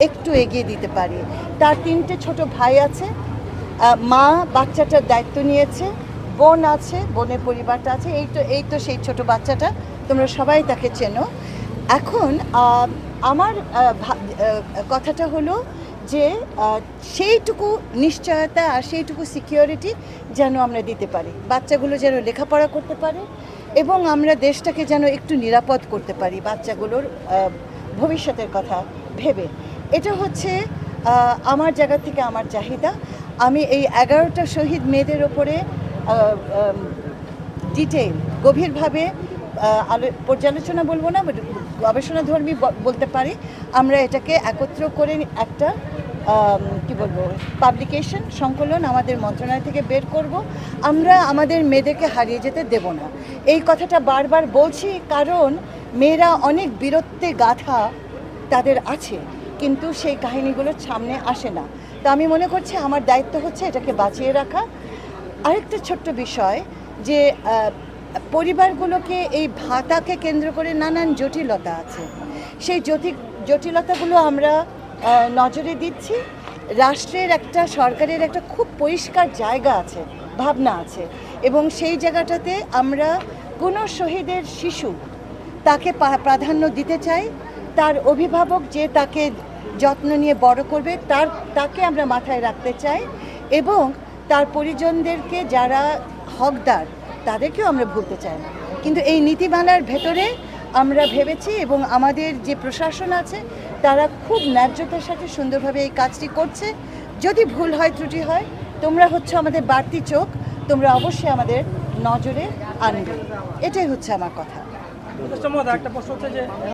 একটু এগিয়ে দিতে পারি। তার ৩টে ছোট ভাই আছে, মা বাচ্চাটার দায়িত্ব নিয়েছে, বোন আছে, বোনের পরিবারটা আছে, এই তো সেই ছোট বাচ্চাটা, তোমরা সবাই তাকে চেনো। এখন আমার কথাটা হলো যে সেইটুকু নিশ্চয়তা আর সেইটুকু সিকিউরিটি যেন আমরা দিতে পারি, বাচ্চাগুলো যেন লেখাপড়া করতে পারে এবং আমরা দেশটাকে যেন একটু নিরাপদ করতে পারি বাচ্চাগুলোর ভবিষ্যতের কথা ভেবে। এটা হচ্ছে আমার জায়গা থেকে আমার চাহিদা। আমি এই 11টা শহীদ মেয়েদের ওপরে ডিটেইল গভীরভাবে পর্যালোচনা বলবো না, গবেষণাধর্মী বলতে পারি। আমরা এটাকে একত্র করে একটা কি বলবো পাবলিকেশন সংকলন আমাদের মন্ত্রণালয় থেকে বের করব। আমরা আমাদের মেয়েদেরকে হারিয়ে যেতে দেব না, এই কথাটা বারবার বলছি, কারণ মেয়েরা অনেক বীরত্বে গাথা তাদের আছে, কিন্তু সেই কাহিনীগুলো সামনে আসে না। তো আমি মনে করছি আমার দায়িত্ব হচ্ছে এটাকে বাঁচিয়ে রাখা। আরেকটা ছোট্ট বিষয় যে পরিবারগুলোকে এই ভাতাকে কেন্দ্র করে নানান জটিলতা আছে, সেই জটিলতাগুলো আমরা নজরে দিচ্ছি। রাষ্ট্রের একটা, সরকারের একটা খুব পরিষ্কার জায়গা আছে, ভাবনা আছে, এবং সেই জায়গাটাতে আমরা কোনো শহীদের শিশু তাকে প্রাধান্য দিতে চাই। তার অভিভাবক যে তাকে যত্ন নিয়ে বড় করবে তাকে আমরা মাথায় রাখতে চাই, এবং তার পরিজনদেরকে যারা হকদার তাদেরকেও আমরা ভুলতে চাই না। কিন্তু এই নীতিমালার ভেতরে আমরা ভেবেছি, এবং আমাদের যে প্রশাসন আছে তারা খুব ন্যায্যতার সাথে সুন্দরভাবে এই কাজটি করছে। যদি ভুল হয়, ত্রুটি হয়, তোমরা হচ্ছে আমাদের বাড়তি চোখ, তোমরা অবশ্যই আমাদের নজরে আনবে। এটাই হচ্ছে আমার কথা। একটা প্রশ্ন হচ্ছে যে